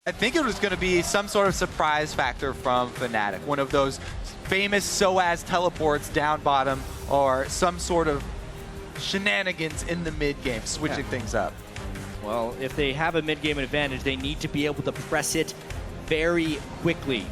I think it was going to be some sort of surprise factor from Fnatic. One of those famous SOAS teleports down bottom, or some sort of shenanigans in the mid game, switching things up. Well, if they have a mid-game advantage, they need to be able to press it very quickly.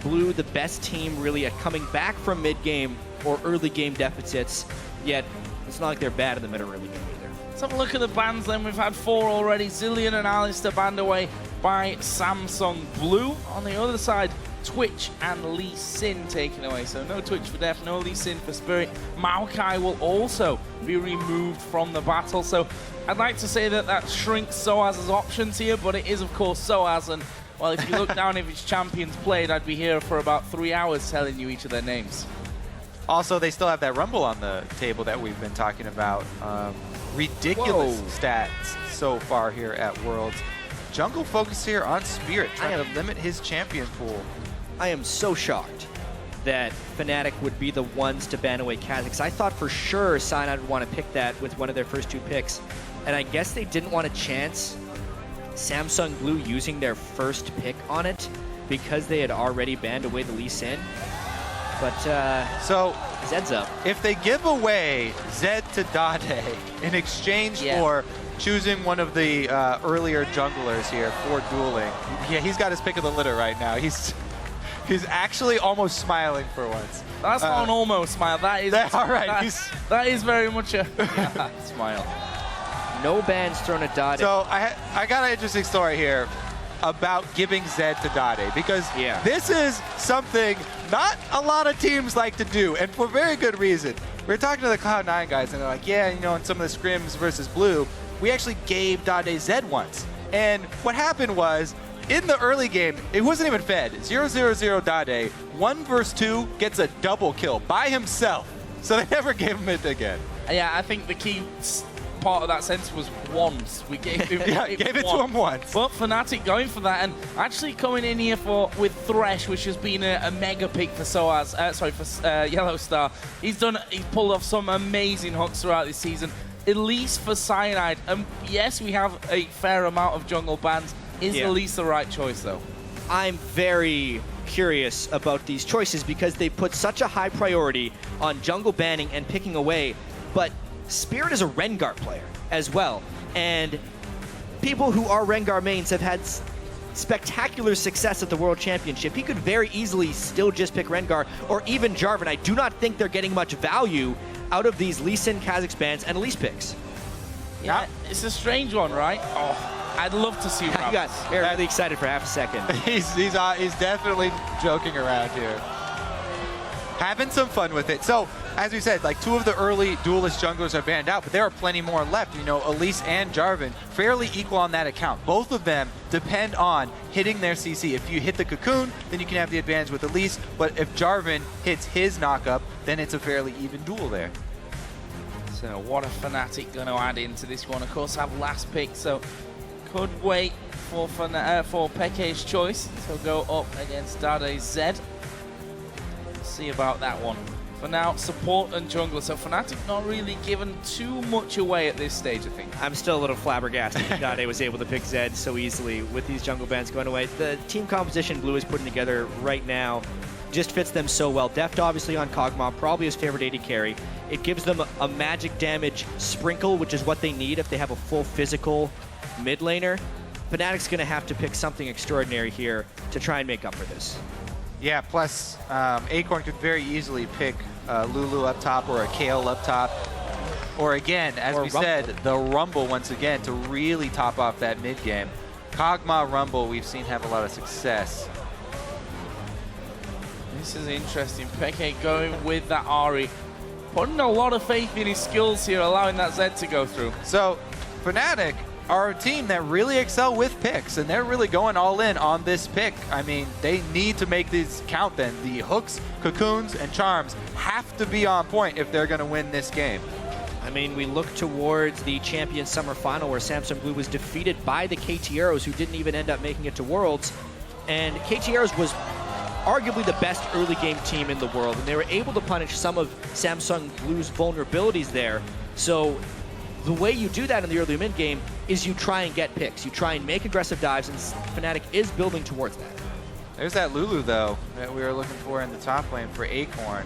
Blue, the best team really at coming back from mid-game or early game deficits, yet it's not like they're bad in the mid or early game either. Let's have a look at the bans then. We've had 4 already. Zillion and Alistair banned away by Samsung Blue. On the other side, Twitch and Lee Sin taken away. So no Twitch for Def, no Lee Sin for Spirit. Maokai will also be removed from the battle. So I'd like to say that that shrinks SOAS's options here, but it is of course SOAS. And well, if you look down if each champions played, I'd be here for about 3 hours telling you each of their names. Also, they still have that Rumble on the table that we've been talking about. Ridiculous stats so far here at Worlds. Jungle focus here on Spirit, trying to limit his champion pool. I am so shocked that Fnatic would be the ones to ban away Kha'Zix. I thought for sure Cyanide would want to pick that with one of their first 2 picks. And I guess they didn't want to chance Samsung Blue using their first pick on it because they had already banned away the Lee Sin. But so Zed's up. If they give away Zed to Dade in exchange for choosing one of the earlier junglers here for dueling, he's got his pick of the litter right now. He's actually almost smiling for once. That's not an almost smile. That is all right. That is very much a smile. No bans thrown at Dade. So I got an interesting story here about giving Zed to Dade, because this is something not a lot of teams like to do, and for very good reason. We were talking to the Cloud9 guys, and they're like, yeah, you know, in some of the scrims versus Blue, we actually gave Dade Zed once. And what happened was, in the early game, it wasn't even fed. 0-0-0 Dade, 1 versus 2, gets a double kill by himself. So they never gave him it again. Yeah, I think the key part of that sentence was once. We gave him gave it to him once. But Fnatic going for that, and actually coming in here with Thresh, which has been a mega pick for SOAS, for Yellow Star. He's pulled off some amazing hooks throughout this season, at least for Cyanide. Yes, we have a fair amount of jungle bans. Is at least the right choice, though? I'm very curious about these choices because they put such a high priority on jungle banning and picking away, but Spirit is a Rengar player as well, and people who are Rengar mains have had spectacular success at the World Championship. He could very easily still just pick Rengar or even Jarvan. I do not think they're getting much value out of these Lee Sin, Kha'Zix bans and Elise picks. Yeah, it's a strange one, right? Oh, I'd love to see Rammus. You're really excited for half a second. He's definitely joking around here. Having some fun with it. So, as we said, like 2 of the early duelist junglers are banned out, but there are plenty more left. You know, Elise and Jarvan, fairly equal on that account. Both of them depend on hitting their CC. If you hit the cocoon, then you can have the advantage with Elise, but if Jarvan hits his knockup, then it's a fairly even duel there. So what a Fnatic going to add into this one? Of course, have last pick, so could wait for Peke's choice to go up against Dade Zed. See about that one. For now, support and jungler. So Fnatic not really given too much away at this stage, I think. I'm still a little flabbergasted that Dade was able to pick Zed so easily with these jungle bans going away. The team composition Blue is putting together right now just fits them so well. Deft obviously on Kog'Maw, probably his favorite AD carry. It gives them a magic damage sprinkle, which is what they need if they have a full physical mid laner. Fnatic's going to have to pick something extraordinary here to try and make up for this. Yeah, plus Acorn could very easily pick Lulu up top or a Kale up top. Or again, as we said, the Rumble once again to really top off that mid game. Kog'Maw Rumble we've seen have a lot of success. This is interesting. Peke going with that Ahri. Putting a lot of faith in his skills here, allowing that Zed to go through. So, Fnatic are a team that really excel with picks, and they're really going all in on this pick. I mean, they need to make these count then. The hooks, cocoons, and charms have to be on point if they're going to win this game. I mean, we look towards the Champions Summer Final where Samsung Blue was defeated by the KT Arrows, who didn't even end up making it to Worlds. And KT Arrows was arguably the best early game team in the world, and they were able to punish some of Samsung Blue's vulnerabilities there. So the way you do that in the early mid game is you try and get picks. You try and make aggressive dives, and Fnatic is building towards that. There's that Lulu, though, that we were looking for in the top lane for Acorn.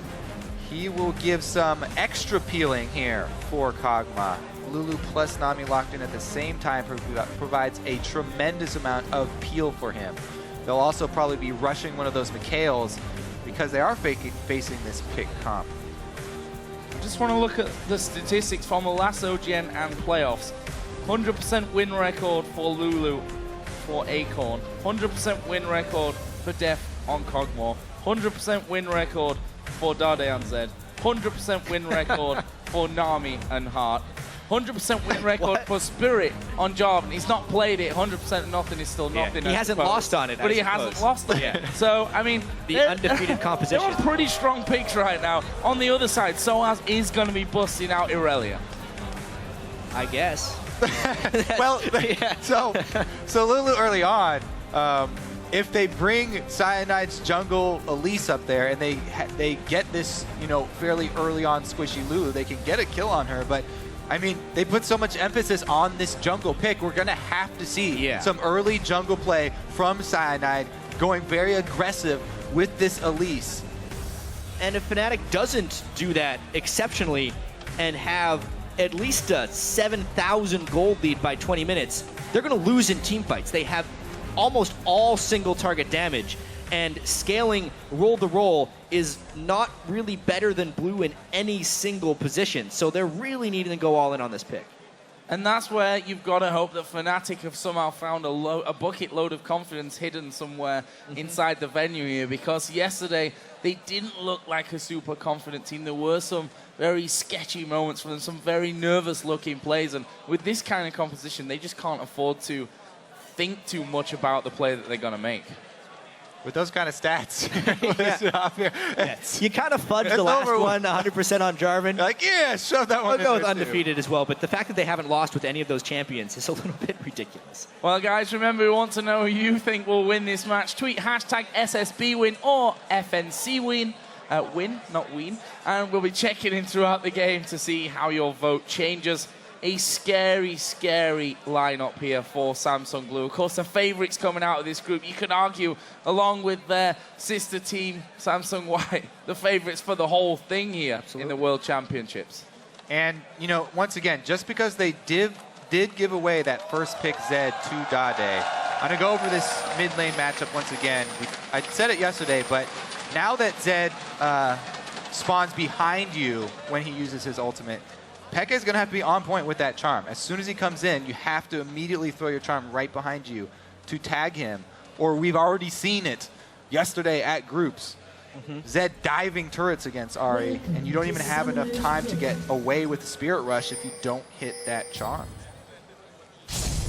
He will give some extra peeling here for Kog'Maw. Lulu plus Nami locked in at the same time provides a tremendous amount of peel for him. They'll also probably be rushing one of those Mikhails because they are facing this pick comp. I just want to look at the statistics from the last OGN and playoffs. 100% win record for Lulu for Acorn. 100% win record for Def on Kog'Maw. 100% win record for Dade on Zed. 100% win record for Nami and Hart. 100% win record for Spirit on Jarvan. He's not played it. 100% nothing is still nothing. He hasn't lost on it, but he hasn't lost it. Yeah. So, I mean, the undefeated composition. They're on pretty strong picks right now. On the other side, Soaz is going to be busting out Irelia. I guess. Well, so Lulu early on, if they bring Cyanide's jungle Elise up there and they get this, fairly early on squishy Lulu, they can get a kill on her. But I mean, they put so much emphasis on this jungle pick. We're gonna have to see some early jungle play from Cyanide, going very aggressive with this Elise. And if Fnatic doesn't do that exceptionally and have at least a 7,000 gold lead by 20 minutes, they're going to lose in team fights. They have almost all single target damage, and scaling roll to roll is not really better than blue in any single position. So they're really needing to go all in on this pick. And that's where you've got to hope that Fnatic have somehow found a bucket load of confidence hidden somewhere inside the venue here, because yesterday they didn't look like a super confident team. There were some very sketchy moments for them, some very nervous looking plays, and with this kind of composition they just can't afford to think too much about the play that they're going to make. With those kind of stats, you kind of fudged the last one 100% on Jarvan. Like, yeah, shove that one. I'll go with undefeated as well, but the fact that they haven't lost with any of those champions is a little bit ridiculous. Well, guys, remember, we want to know who you think will win this match. Tweet hashtag SSBWin or FNCWin. Win, not win. And we'll be checking in throughout the game to see how your vote changes. A scary, scary lineup here for Samsung Blue. Of course, the favorites coming out of this group, you could argue, along with their sister team, Samsung White, the favorites for the whole thing here in the World Championships. And, once again, just because they did give away that first pick Zed to Dade, I'm going to go over this mid lane matchup once again. I said it yesterday, but now that Zed spawns behind you when he uses his ultimate, Pekka is going to have to be on point with that charm. As soon as he comes in, you have to immediately throw your charm right behind you to tag him. Or we've already seen it yesterday at groups. Zed diving turrets against Ahri, and you don't even have enough time to get away with the Spirit Rush if you don't hit that charm.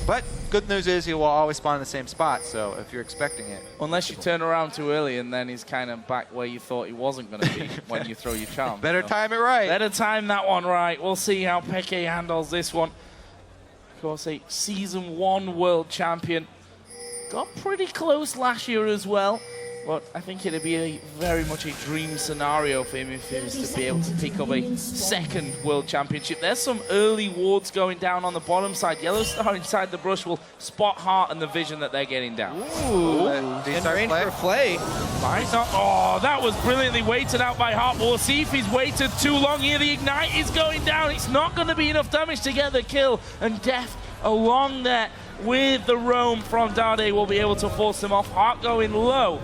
But good news is he will always spawn in the same spot, so if you're expecting it. Unless you turn around too early and then he's kind of back where you thought he wasn't going to be when you throw your charm. Better time it right. Better time that one right. We'll see how Peke handles this one. Of course, a Season 1 world champion. Got pretty close last year as well. But I think it'd be very much a dream scenario for him if he was to be able to pick up a second World Championship. There's some early wards going down on the bottom side. Yellow Star inside the brush will spot Hart and the vision that they're getting down. Ooh, in range for Flay. Oh, that was brilliantly waited out by Hart. We'll see if he's waited too long here. The Ignite is going down. It's not going to be enough damage to get the kill. And Def along there with the roam from Dade will be able to force him off. Hart going low.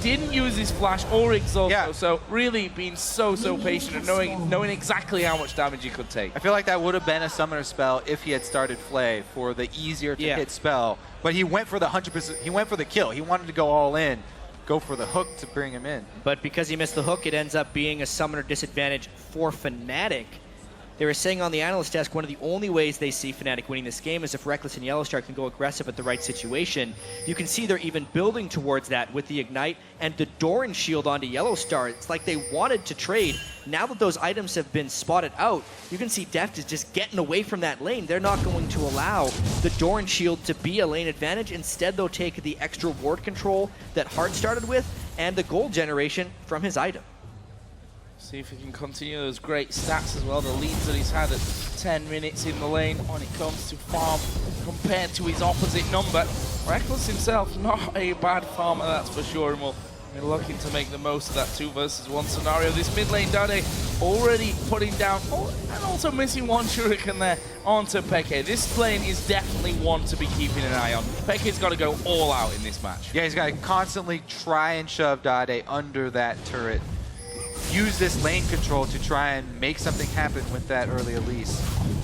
Didn't use his flash or exhaust, so really being so patient and knowing exactly how much damage he could take. I feel like that would have been a summoner spell if he had started Flay for the easier to hit spell, but he went for the 100%. He went for the kill. He wanted to go all in, go for the hook to bring him in. But because he missed the hook, it ends up being a summoner disadvantage for Fnatic. They were saying on the analyst desk one of the only ways they see Fnatic winning this game is if Reckless and Yellowstar can go aggressive at the right situation. You can see they're even building towards that with the Ignite and the Doran shield onto Yellowstar. It's like they wanted to trade. Now that those items have been spotted out, you can see Deft is just getting away from that lane. They're not going to allow the Doran shield to be a lane advantage. Instead, they'll take the extra ward control that Hart started with and the gold generation from his item. See if he can continue those great stats as well, the leads that he's had at 10 minutes in the lane when it comes to farm compared to his opposite number. Reckless himself, not a bad farmer, that's for sure, and we'll be looking to make the most of that 2 versus 1 scenario. This mid lane, Dade already putting down, and also missing one shuriken there onto Peke. This lane is definitely one to be keeping an eye on. Peke's got to go all out in this match. Yeah, he's got to constantly try and shove Dade under that turret. Use this lane control to try and make something happen with that early Elise.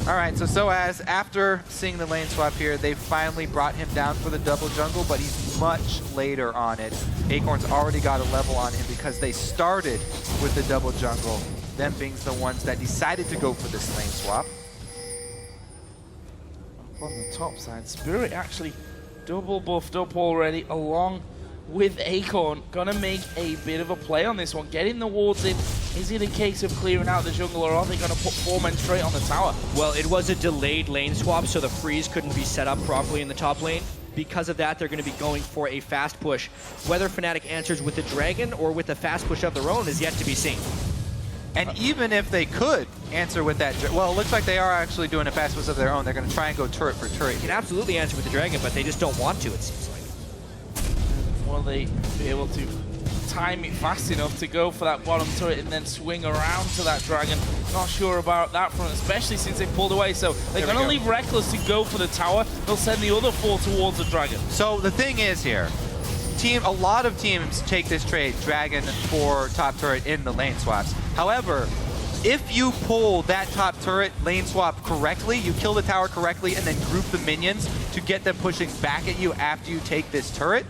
All right, so Soaz, after seeing the lane swap here, they finally brought him down for the double jungle, but he's much later on it. Acorn's already got a level on him because they started with the double jungle, them being the ones that decided to go for this lane swap. Up on the top side, Spirit actually double buffed up already along with Acorn. Gonna make a bit of a play on this one, getting the wards in. Is it a case of clearing out the jungle, or are they gonna put 4 men straight on the tower? Well, it was a delayed lane swap, so the freeze couldn't be set up properly in the top lane. Because of that, they're going to be going for a fast push. Whether Fnatic answers with the dragon or with a fast push of their own is yet to be seen. And even if they could answer with that, well, it looks like they are actually doing a fast push of their own. They're going to try and go turret for turret. They can absolutely answer with the dragon, but they just don't want to, it seems like. Will they be able to time it fast enough to go for that bottom turret and then swing around to that dragon? Not sure about that front, especially since they pulled away. So they're going to leave Reckless to go for the tower. They'll send the other 4 towards the dragon. So the thing is here, a lot of teams take this trade, dragon for top turret in the lane swaps. However, if you pull that top turret lane swap correctly, you kill the tower correctly and then group the minions to get them pushing back at you after you take this turret,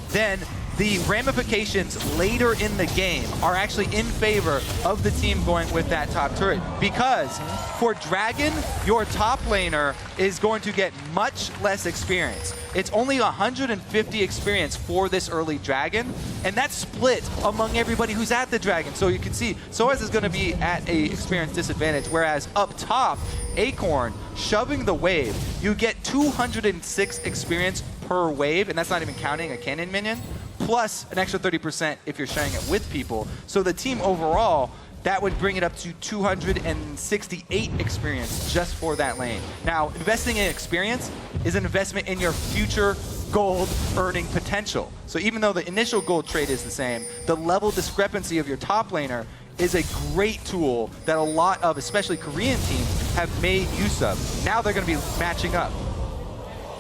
then the ramifications later in the game are actually in favor of the team going with that top turret. Because for Dragon, your top laner is going to get much less experience. It's only 150 experience for this early Dragon, and that's split among everybody who's at the Dragon. So you can see Soaz is going to be at a experience disadvantage, whereas up top, Acorn shoving the wave, you get 206 experience per wave, and that's not even counting a cannon minion, plus an extra 30% if you're sharing it with people. So the team overall, that would bring it up to 268 experience just for that lane. Now, investing in experience is an investment in your future gold earning potential. So even though the initial gold trade is the same, the level discrepancy of your top laner is a great tool that a lot of, especially Korean teams, have made use of. Now they're going to be matching up.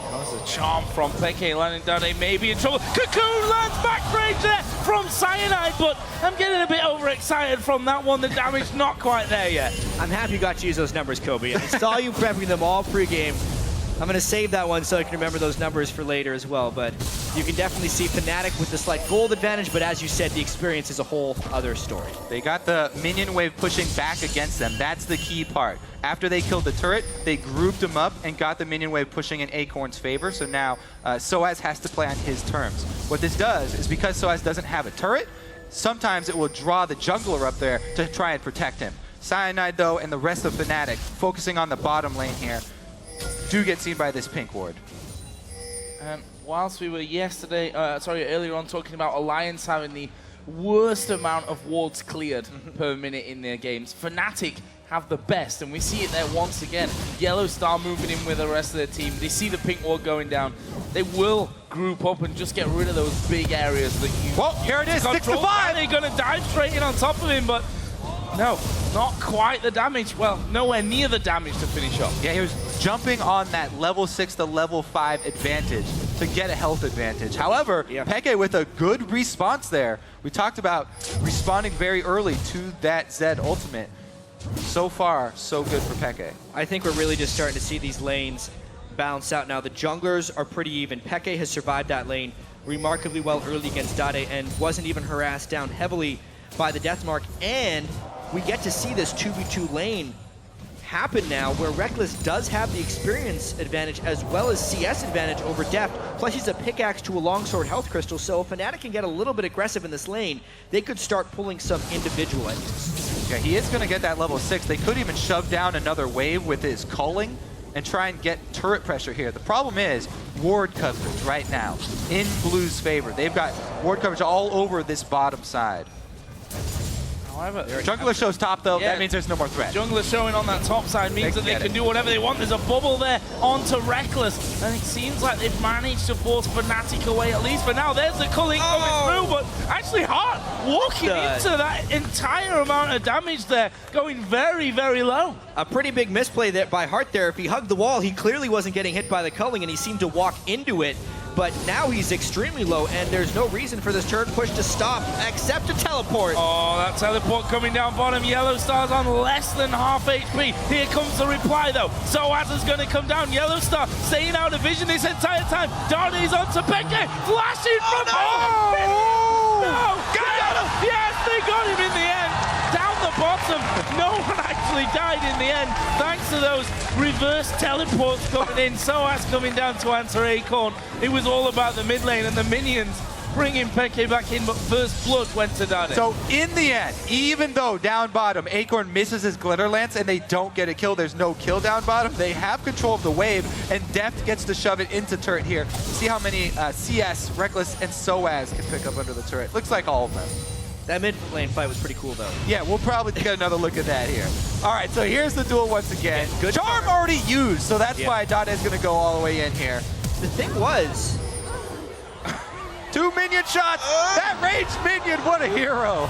That was a charm from Peke, landing down. They may be in trouble. Cocoon lands back range there from Cyanide, but I'm getting a bit overexcited from that one. The damage not quite there yet. I'm happy you got to use those numbers, Kobe. I saw you prepping them all pre-game. I'm going to save that one so I can remember those numbers for later as well, but you can definitely see Fnatic with the slight gold advantage, but as you said, the experience is a whole other story. They got the minion wave pushing back against them. That's the key part. After they killed the turret, they grouped them up and got the minion wave pushing in Acorn's favor, so now Soaz has to play on his terms. What this does is because Soaz doesn't have a turret, sometimes it will draw the jungler up there to try and protect him. Cyanide, though, and the rest of Fnatic, focusing on the bottom lane here, do get seen by this pink ward. And whilst we were earlier on talking about Alliance having the worst amount of wards cleared per minute in their games, Fnatic have the best, and we see it there once again. Yellow Star moving in with the rest of their team. They see the pink ward going down. They will group up and just get rid of those big areas that you... Well, here it is, 6 to 5! They're going to dive straight in on top of him, but no, not quite the damage. Well, nowhere near the damage to finish off. Yeah, he was jumping on that level 6 to level 5 advantage to get a health advantage. However, Peke with a good response there. We talked about responding very early to that Zed ultimate. So far, so good for Peke. I think we're really just starting to see these lanes balance out now. The junglers are pretty even. Peke has survived that lane remarkably well early against Dade and wasn't even harassed down heavily by the death mark. And we get to see this 2v2 lane happen now where Reckless does have the experience advantage as well as CS advantage over Deft. Plus he's a pickaxe to a longsword health crystal, so if Fnatic can get a little bit aggressive in this lane, they could start pulling some individual enemies. Yeah, he is going to get that level 6. They could even shove down another wave with his culling and try and get turret pressure here. The problem is ward coverage right now in Blue's favor. They've got ward coverage all over this bottom side. However, Jungler shows top though, Yeah. that means there's no more threat. Jungler showing on that top side means that they can do whatever they want. There's a bubble there onto Reckless, and it seems like they've managed to force Fnatic away, at least for now. There's the culling coming through, but actually Hart walking into that entire amount of damage there, going very, very low. A pretty big misplay there by Hart there. If he hugged the wall, he clearly wasn't getting hit by the culling, and he seemed to walk into it. But now he's extremely low, and there's no reason for this turret push to stop except to teleport. Oh, that teleport coming down bottom. Yellow Star's on less than half HP. Here comes the reply, though. Soaz is going to come down. Yellow Star staying out of vision this entire time. Darnay's onto Peke, flashing from... No! Got him! Yes, they got him in the end. Down the bottom. No one actually died in the end, thanks to those reverse teleports coming in. Soaz coming down to answer Acorn. It was all about the mid lane and the minions bringing Peke back in, but first blood went to Dade. So in the end, even though down bottom, Acorn misses his Glitter Lance and they don't get a kill, there's no kill down bottom, they have control of the wave, and Deft gets to shove it into turret here. See how many CS, Reckless, and Soaz can pick up under the turret. Looks like all of them. That mid lane fight was pretty cool, though. Yeah, we'll probably get another look at that here. All right, so here's the duel once again. Good Charm already used, so that's why Dade is going to go all the way in here. The thing was... 2 minion shots! That ranged minion, what a hero!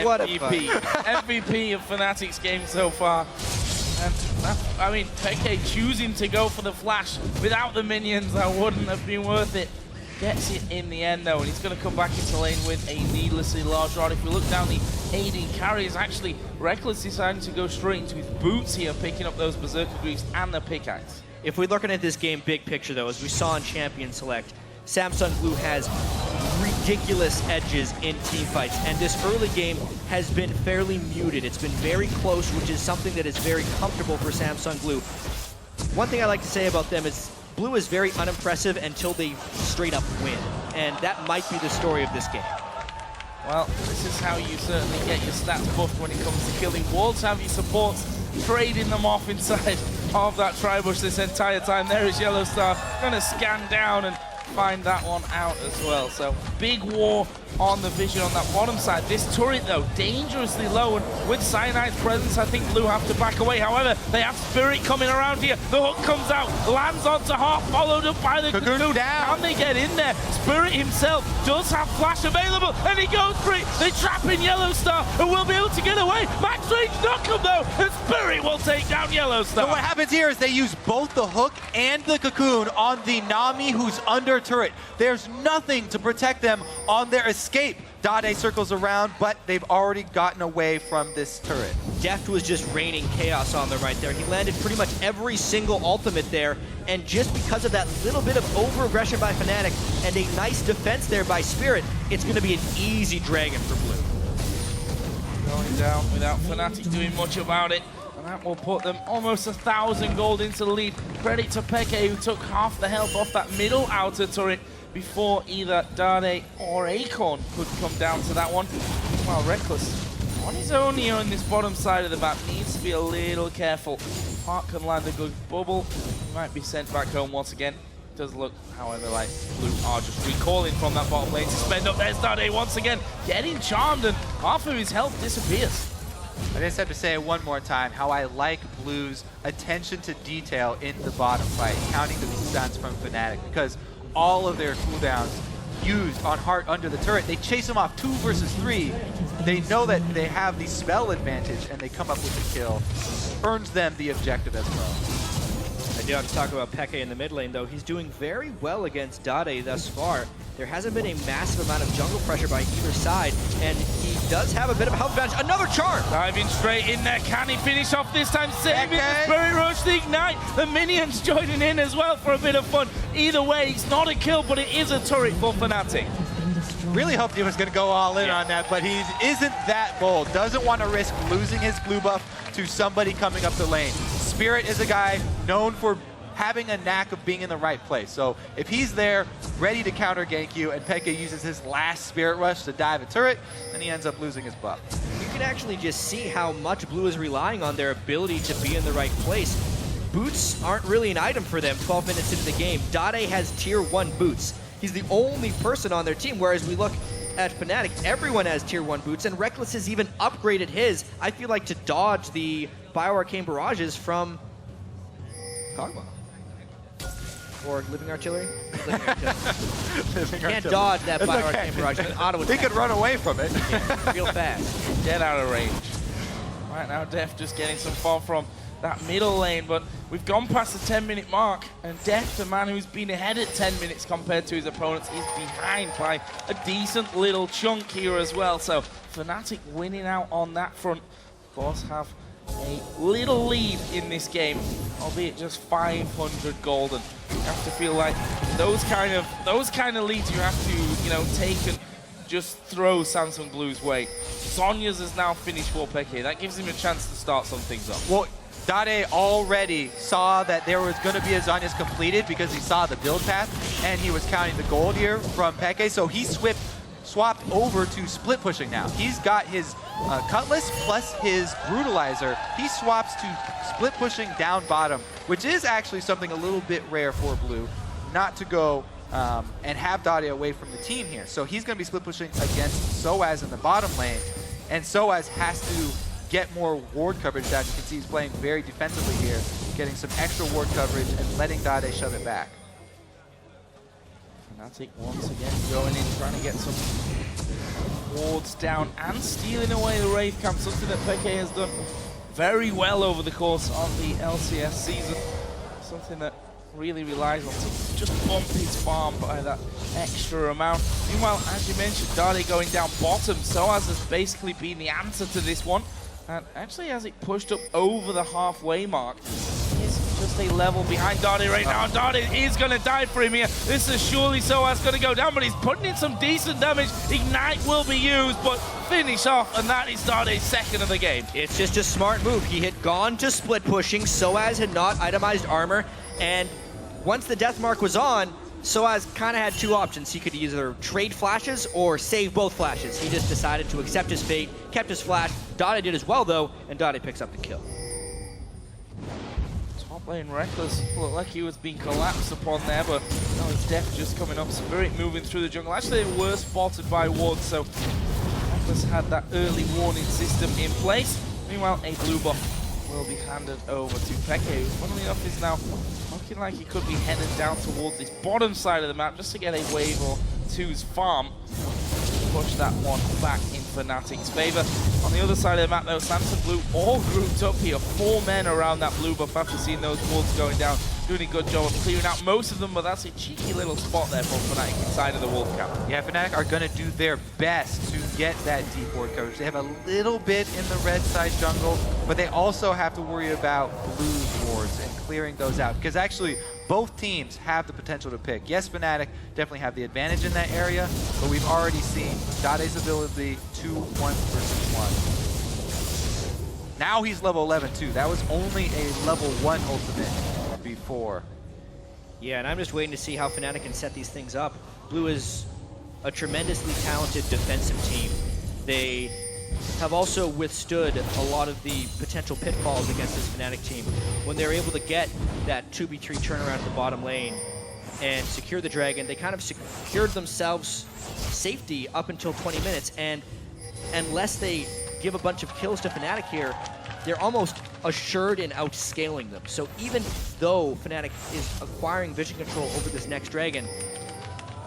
What a MVP. MVP of Fnatic's game so far. And I mean, Peke choosing to go for the flash without the minions, that wouldn't have been worth it. Gets it in the end though, and he's going to come back into lane with a needlessly large rod. If we look down the AD carry, is actually Reckless deciding to go straight into his boots here, picking up those Berserker Greaves and the pickaxe. If we're looking at this game big picture, though, as we saw in Champion Select, Samsung Blue has ridiculous edges in team fights, and this early game has been fairly muted. It's been very close, which is something that is very comfortable for Samsung Blue. One thing I like to say about them is Blue is very unimpressive until they straight up win, and that might be the story of this game. Well, this is how you certainly get your stats buffed when it comes to killing. Wolves have your supports trading them off inside of that tri-bush this entire time. There is Yellow Star, gonna scan down and find that one out as well. So big war on the vision on that bottom side. This turret though, dangerously low, and with Cyanide's presence, I think Blue have to back away. However, they have Spirit coming around here. The hook comes out, lands onto Hart, followed up by the Cocoon. Can they get in there? Spirit himself does have flash available, and he goes for it. They trap in Yellow Star, and will be able to get away. Max range knock him though, and Spirit will take down Yellow Star. So what happens here is they use both the hook and the Cocoon on the Nami who's under turret. There's nothing to protect them on their escape. Dade circles around, but they've already gotten away from this turret. Deft was just raining chaos on them right there. He landed pretty much every single ultimate there, and just because of that little bit of over-aggression by Fnatic and a nice defense there by Spirit, it's going to be an easy dragon for Blue. Going down without Fnatic doing much about it. And that will put them almost 1,000 gold into the lead. Credit to Peke, who took half the health off that middle outer turret before either Dade or Acorn could come down to that one. While Reckless, on his own here on this bottom side of the map, needs to be a little careful. Hart can land a good bubble. He might be sent back home once again. Does look, however, like Blue are just recalling from that bottom lane to spend up. There's Dade once again, getting charmed, and half of his health disappears. I just have to say it one more time, how I like Blue's attention to detail in the bottom fight, counting the stuns from Fnatic, because all of their cooldowns used on Hart under the turret, they chase him off 2 versus 3. They know that they have the spell advantage, and they come up with the kill. Earns them the objective as well. I do have to talk about Peke in the mid lane, though. He's doing very well against Dade thus far. There hasn't been a massive amount of jungle pressure by either side, and he does have a bit of a health advantage. Another charm! Diving straight in there. Can he finish off this time? Saving the Spirit Rush, the Ignite. The minions joining in as well for a bit of fun. Either way, it's not a kill, but it is a turret for Fnatic. Really hoped he was going to go all in on that, but he isn't that bold. Doesn't want to risk losing his blue buff to somebody coming up the lane. Spirit is a guy known for having a knack of being in the right place. So if he's there, ready to counter gank you, and Peke uses his last Spirit Rush to dive a turret, then he ends up losing his buff. You can actually just see how much Blue is relying on their ability to be in the right place. Boots aren't really an item for them 12 minutes into the game. Dade has tier 1 boots. He's the only person on their team, whereas we look at Fnatic, everyone has tier 1 boots, and Reckless has even upgraded his, I feel like, to dodge the Bioarcane barrages from Kog'Maw. Or Living Artillery? Living Artillery. Can't dodge that Bioarcane barrage. He could run away from it. Yeah, real fast. Dead out of range. Right now, Def just getting some fall from that middle lane, but we've gone past the 10-minute mark, and Def, the man who's been ahead at 10 minutes compared to his opponents, is behind by a decent little chunk here as well. So Fnatic winning out on that front. Of course, have a little lead in this game, albeit just 500 golden. You have to feel like those kind of leads you have to, take and just throw Samsung Blue's way. Sonya's has now finished for Peke. That gives him a chance to start some things up. Well, Dade already saw that there was going to be a Zhonya's completed because he saw the build path, and he was counting the gold here from Peke, so he swapped over to split pushing now. He's got his Cutlass plus his Brutalizer. He swaps to split pushing down bottom, which is actually something a little bit rare for Blue, not to go and have Dade away from the team here. So he's going to be split pushing against Soaz in the bottom lane, and Soaz has to get more ward coverage. That you can see he's playing very defensively here, getting some extra ward coverage and letting Dade shove it back. Fnatic once again going in, trying to get some wards down and stealing away the Wraith Camp, something that Peke has done very well over the course of the LCS season. Something that really relies on to just bump his farm by that extra amount. Meanwhile, as you mentioned, Dade going down bottom, Soaz has basically been the answer to this one. And actually, as it pushed up over the halfway mark, he's just a level behind Dade right now. Dade is going to die for him here. This is surely Soaz going to go down, but he's putting in some decent damage. Ignite will be used, but finish off, and that is Dade's second of the game. It's just a smart move. He had gone to split pushing. Soaz had not itemized armor, and once the death mark was on, Soaz kind of had two options. He could either trade flashes or save both flashes. He just decided to accept his fate, kept his flash. Dade did as well, though, and Dade picks up the kill. Top lane Reckless looked like he was being collapsed upon there, but now his death just coming up. Spirit moving through the jungle. Actually, they were spotted by wards, so Reckless had that early warning system in place. Meanwhile, a blue buff will be handed over to Peke, who, funnily enough, is now looking like he could be headed down towards this bottom side of the map just to get a wave or two's farm. Push that one back in Fnatic's favor. On the other side of the map, though, Samsung Blue all grouped up here. 4 men around that blue buff after seeing those wolves going down. Doing a good job of clearing out most of them, but that's a cheeky little spot there for Fnatic inside of the wolf camp. Yeah, Fnatic are going to do their best to get that deep ward coverage. They have a little bit in the red side jungle, but they also have to worry about blue's wards and clearing those out, because actually both teams have the potential to pick. Yes, Fnatic definitely have the advantage in that area, but we've already seen Dade's ability to 1 versus 1. Now he's level 11 too. That was only a level 1 ultimate before. Yeah, and I'm just waiting to see how Fnatic can set these things up. Blue is a tremendously talented defensive team. They have also withstood a lot of the potential pitfalls against this Fnatic team. When they're able to get that 2v3 turnaround at the bottom lane and secure the dragon, they kind of secured themselves safety up until 20 minutes, and unless they give a bunch of kills to Fnatic here, they're almost assured in outscaling them. So even though Fnatic is acquiring vision control over this next dragon,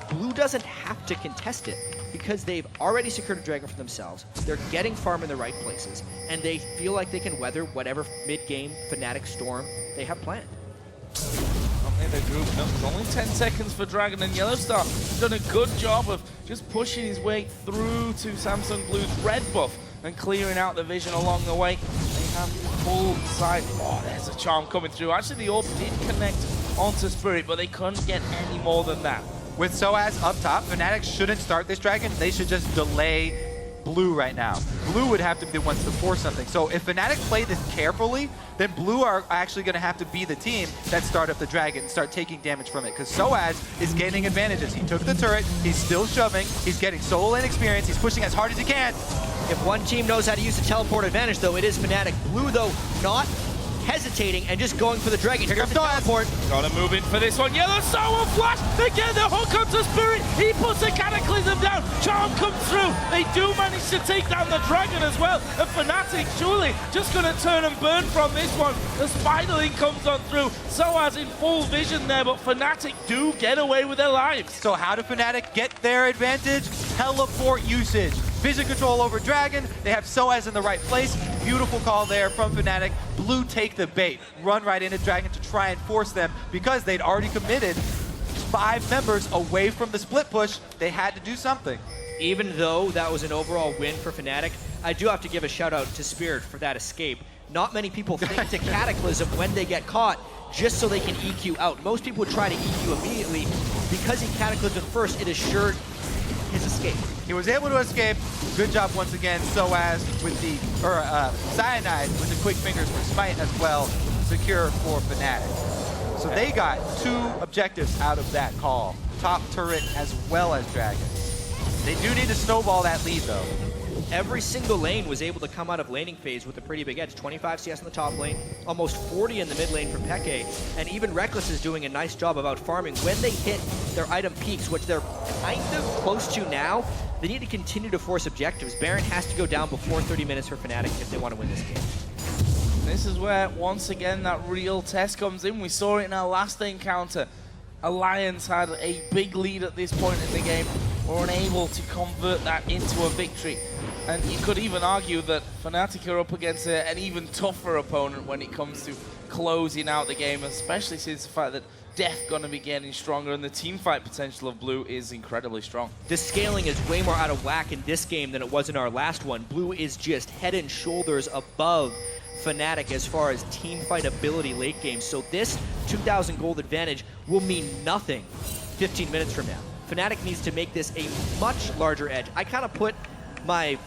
Blue doesn't have to contest it because they've already secured a dragon for themselves. They're getting farm in the right places, and they feel like they can weather whatever mid-game Fnatic storm they have planned. In the group, no, it's only 10 seconds for Dragon, and Yellowstar has done a good job of just pushing his way through to Samsung Blue's red buff and clearing out the vision along the way. They have full sight. Oh, there's a charm coming through. Actually, the orb did connect onto Spirit, but they couldn't get any more than that. With Soaz up top, Fnatic shouldn't start this dragon. They should just delay Blue right now. Blue would have to be the ones to force something. So if Fnatic play this carefully, then Blue are actually going to have to be the team that start up the dragon and start taking damage from it, because Soaz is gaining advantages. He took the turret, he's still shoving, he's getting solo lane experience, he's pushing as hard as he can. If one team knows how to use the teleport advantage, though, it is Fnatic. Blue, though, not hesitating and just going for the dragon. Here comes the teleport. Gotta move in for this one. Yellow Soul Flash. They get the hook onto Spirit. He puts a Cataclysm down. Charm comes through. They do manage to take down the dragon as well. And Fnatic surely just gonna turn and burn from this one. The Spiderling comes on through. Soaz in full vision there, but Fnatic do get away with their lives. So how do Fnatic get their advantage? Teleport usage. Vision control over Dragon. They have Soaz in the right place. Beautiful call there from Fnatic. Blue take the bait. Run right into Dragon to try and force them because they'd already committed 5 members away from the split push. They had to do something. Even though that was an overall win for Fnatic, I do have to give a shout out to Spirit for that escape. Not many people think to Cataclysm when they get caught just so they can EQ out. Most people would try to EQ immediately. Because he Cataclysmed first, it assured his escape. He was able to escape. Good job once again, Soaz with the, Cyanide with the quick fingers for Smite as well, secure for Fnatic. So they got 2 objectives out of that call. Top turret as well as Dragon. They do need to snowball that lead though. Every single lane was able to come out of laning phase with a pretty big edge. 25 CS in the top lane, almost 40 in the mid lane from Peke, and even Reckless is doing a nice job about farming. When they hit their item peaks, which they're kind of close to now, they need to continue to force objectives. Baron has to go down before 30 minutes for Fnatic if they want to win this game. This is where, once again, that real test comes in. We saw it in our last encounter. Alliance had a big lead at this point in the game, were unable to convert that into a victory. And you could even argue that Fnatic are up against an even tougher opponent when it comes to closing out the game, especially since the fact that Def gonna be getting stronger and the team fight potential of Blue is incredibly strong. The scaling is way more out of whack in this game than it was in our last one. Blue is just head and shoulders above Fnatic as far as team fight ability late game. So this 2,000 gold advantage will mean nothing 15 minutes from now. Fnatic needs to make this a much larger edge. I kind of put my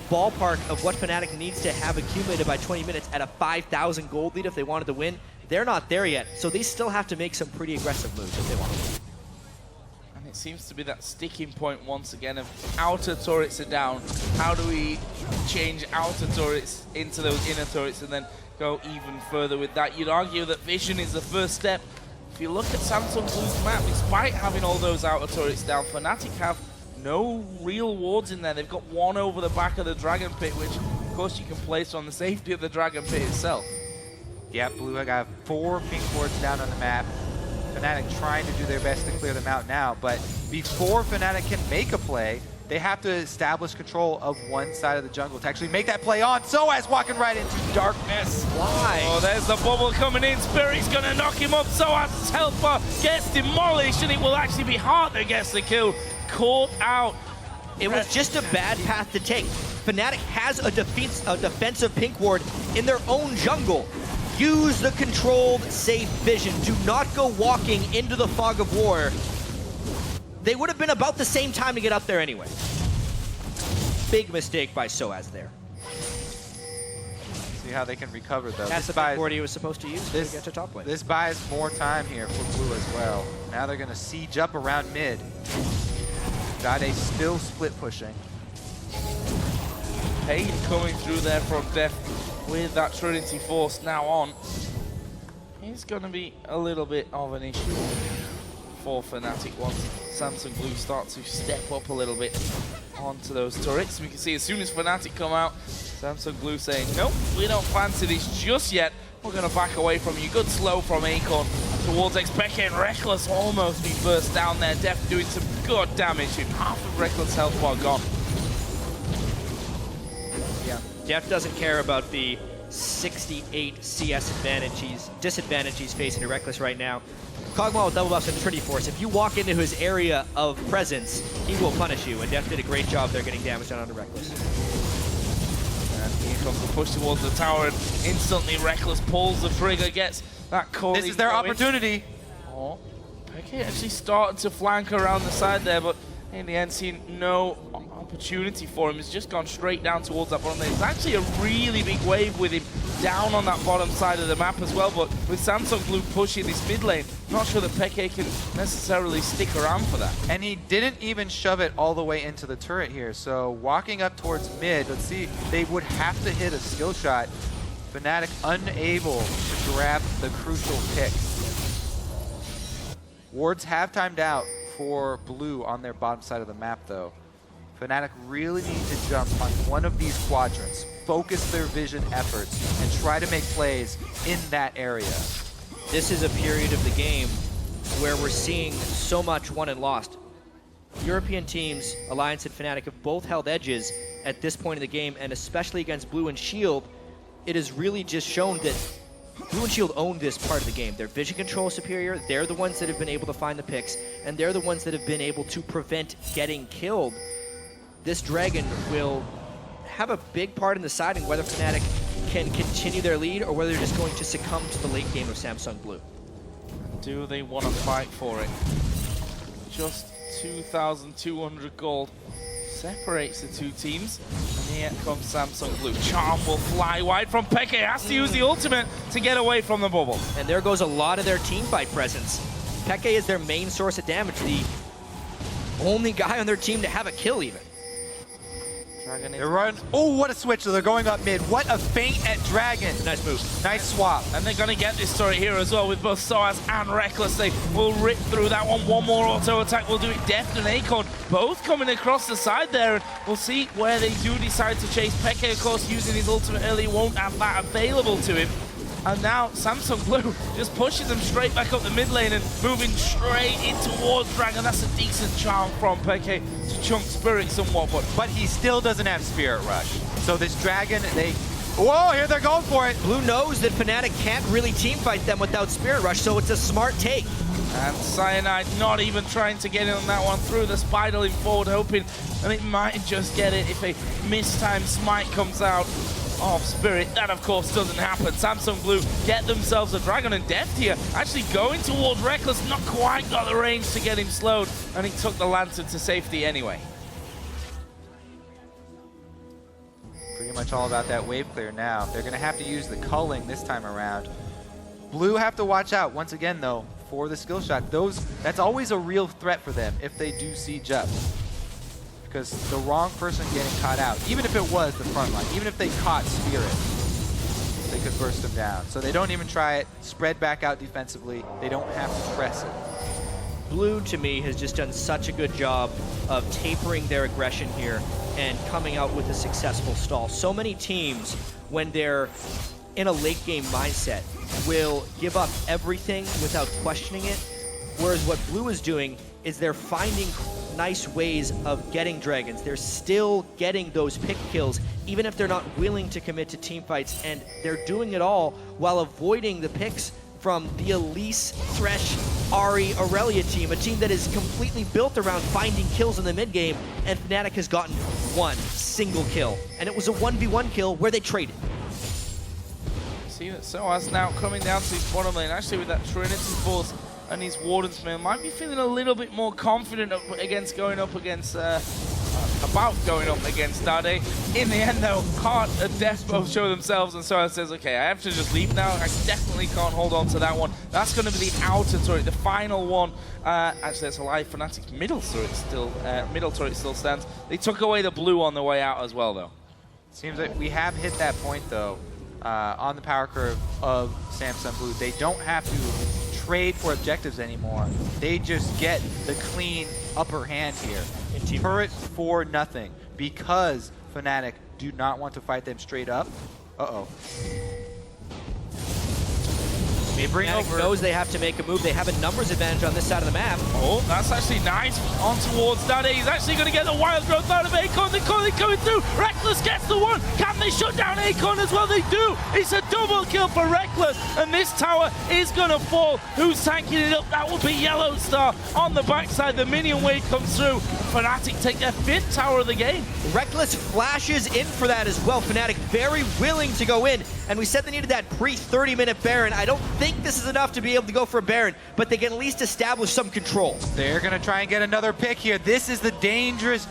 ballpark of what Fnatic needs to have accumulated by 20 minutes at a 5,000 gold lead if they wanted to win. They're not there yet, so they still have to make some pretty aggressive moves if they want to win. And it seems to be that sticking point once again of outer turrets are down. How do we change outer turrets into those inner turrets and then go even further with that? You'd argue that vision is the first step. If you look at Samsung Blue's map, despite having all those outer turrets down, Fnatic have no real wards in there. They've got one over the back of the Dragon Pit, which of course you can place on the safety of the Dragon Pit itself. Yeah, Blue got 4 pink wards down on the map. Fnatic trying to do their best to clear them out now, but before Fnatic can make a play, they have to establish control of one side of the jungle to actually make that play on. Soaz walking right into darkness. Why? Oh, there's the bubble coming in. Spirit's gonna knock him up. Soaz's health bar gets demolished, and it will actually be Heart that gets the kill. Caught out. It was just a bad path to take. Fnatic has a defensive pink ward in their own jungle. Use the controlled, safe vision. Do not go walking into the fog of war. They would have been about the same time to get up there anyway. Big mistake by Soaz there. See how they can recover though. That's the pink ward he was supposed to use to get to top lane. This buys more time here for Blue as well. Now they're gonna siege up around mid. Dade still split pushing. Pain coming through there from Def with that Trinity Force now on. It's going to be a little bit of an issue for Fnatic once Samsung Blue start to step up a little bit onto those turrets. We can see as soon as Fnatic come out, Samsung Blue saying, nope, we don't fancy this just yet. We're going to back away from you. Good slow from Acorn towards Xpeke, and Reckless almost be burst down there. Def doing some good damage, and half of Reckless' health bar gone. Yeah, Def doesn't care about the 68 CS disadvantage he's facing to Reckless right now. Kog'Maw with double buffs and Trinity Force. If you walk into his area of presence, he will punish you, and Def did a great job there getting damage done onto Reckless. And here comes the push towards the tower, and instantly Reckless pulls the trigger, gets that call. This is their opportunity. Oh, Peke actually started to flank around the side there, but in the end, seeing no opportunity for him. He's just gone straight down towards that bottom lane. It's actually a really big wave with him down on that bottom side of the map as well, but with Samsung Blue pushing this mid lane, not sure that Peke can necessarily stick around for that. And he didn't even shove it all the way into the turret here, so walking up towards mid, let's see, they would have to hit a skill shot Fnatic unable to grab the crucial pick. Wards have timed out for blue on their bottom side of the map though. Fnatic really need to jump on one of these quadrants, focus their vision efforts, and try to make plays in that area. This is a period of the game where we're seeing so much won and lost. European teams, Alliance and Fnatic, have both held edges at this point in the game, and especially against Blue and Shield, it has really just shown that Blue and Shield own this part of the game. Their vision control is superior, they're the ones that have been able to find the picks, and they're the ones that have been able to prevent getting killed. This Dragon will have a big part in deciding whether Fnatic can continue their lead or whether they're just going to succumb to the late game of Samsung Blue. Do they want to fight for it? Just 2,200 gold separates the two teams. And here comes Samsung Blue. Charm will fly wide from Peke. Has to use the ultimate to get away from the bubble. And there goes a lot of their team fight presence. Peke is their main source of damage, the only guy on their team to have a kill even. They're running. Oh, what a switch. So they're going up mid. What a feint at Dragon. Nice move. Nice swap. And they're going to get this turret here as well with both Soaz and Reckless. They will rip through that one. One more auto attack will do it. Deft and Acorn both coming across the side there. And we'll see where they do decide to chase. Peke, of course, using his ultimate early, won't have that available to him. And now Samsung Blue just pushes them straight back up the mid lane and moving straight in towards Dragon. That's a decent charm from Peke to chunk Spirit somewhat, but he still doesn't have Spirit Rush. So this Dragon, whoa, here they're going for it. Blue knows that Fnatic can't really team fight them without Spirit Rush, so it's a smart take. And Cyanide not even trying to get in on that one, through the Spiderling forward, hoping that it might just get it if a mistimed smite comes out of Spirit. That, of course, doesn't happen. Samsung Blue get themselves a Dragon, and Deft here actually going towards Reckless, not quite got the range to get him slowed, and he took the Lantern to safety anyway. Pretty much all about that wave clear now. They're going to have to use the culling this time around. Blue have to watch out, once again, though, for the skill shot. That's always a real threat for them if they do siege up. Because the wrong person getting caught out, even if it was the front line, even if they caught Spirit, they could burst them down. So they don't even try it, spread back out defensively. They don't have to press it. Blue, to me, has just done such a good job of tapering their aggression here and coming out with a successful stall. So many teams, when they're in a late game mindset, will give up everything without questioning it, whereas what Blue is doing is they're finding nice ways of getting Dragons. They're still getting those pick kills, even if they're not willing to commit to team fights, and they're doing it all while avoiding the picks from the Elise, Thresh, Ahri, Aurelia team, a team that is completely built around finding kills in the mid game, and Fnatic has gotten one single kill, and it was a 1v1 kill where they traded. See that Soaz now coming down to his bottom lane, actually with that Trinity Force and his Warden's Mail, might be feeling a little bit more confident against going up against Dade. In the end, though, Heart and Death both show themselves, and Soaz says, okay, I have to just leave now. I definitely can't hold on to that one. That's going to be the outer turret, the final one. Actually, that's a lie. Fnatic's middle turret still stands. They took away the blue on the way out as well, though. Seems like we have hit that point, though, on the power curve of Samsung Blue. They don't have to trade for objectives anymore. They just get the clean upper hand here. Turret for nothing, because Fnatic do not want to fight them straight up. Uh-oh. Fnatic knows they have to make a move. They have a numbers advantage on this side of the map. Oh, that's actually nice. On towards Dade. He's actually going to get the wild growth out of Acorn. They're coming through. Reckless gets the one. Can they shut down Acorn as well? They do. It's a double kill for Reckless. And this tower is going to fall. Who's tanking it up? That will be Yellow Star on the backside. The minion wave comes through. Fnatic take their 5th tower of the game. Reckless flashes in for that as well. Fnatic very willing to go in. And we said they needed that pre-30-minute Baron. I don't think this is enough to be able to go for a Baron, but they can at least establish some control. They're going to try and get another pick here. This is the dangerous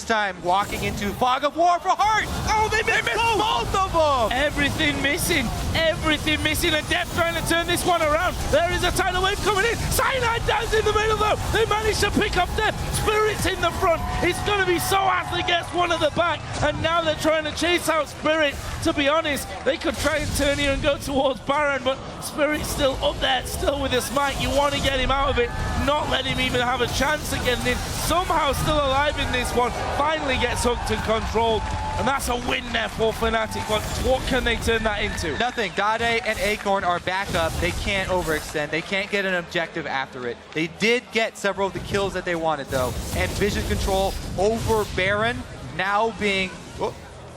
time walking into Fog of War for Heart. Oh, they missed both of them. Everything missing, and Deft trying to turn this one around. There is a tidal wave coming in. Cyanide down in the middle, though. They managed to pick up Deft. Spirit's in the front. It's going to be Soaz that gets one at the back, and now they're trying to chase out Spirit. To be honest, they could to try and turn here and go towards Baron, but Spirit's still up there, still with his smite. You want to get him out of it, not let him even have a chance of getting in. Somehow still alive in this one, finally gets hooked and controlled. And that's a win there for Fnatic, but what can they turn that into? Nothing. Dade and Acorn are back up. They can't overextend. They can't get an objective after it. They did get several of the kills that they wanted, though. And vision control over Baron now being... Oh,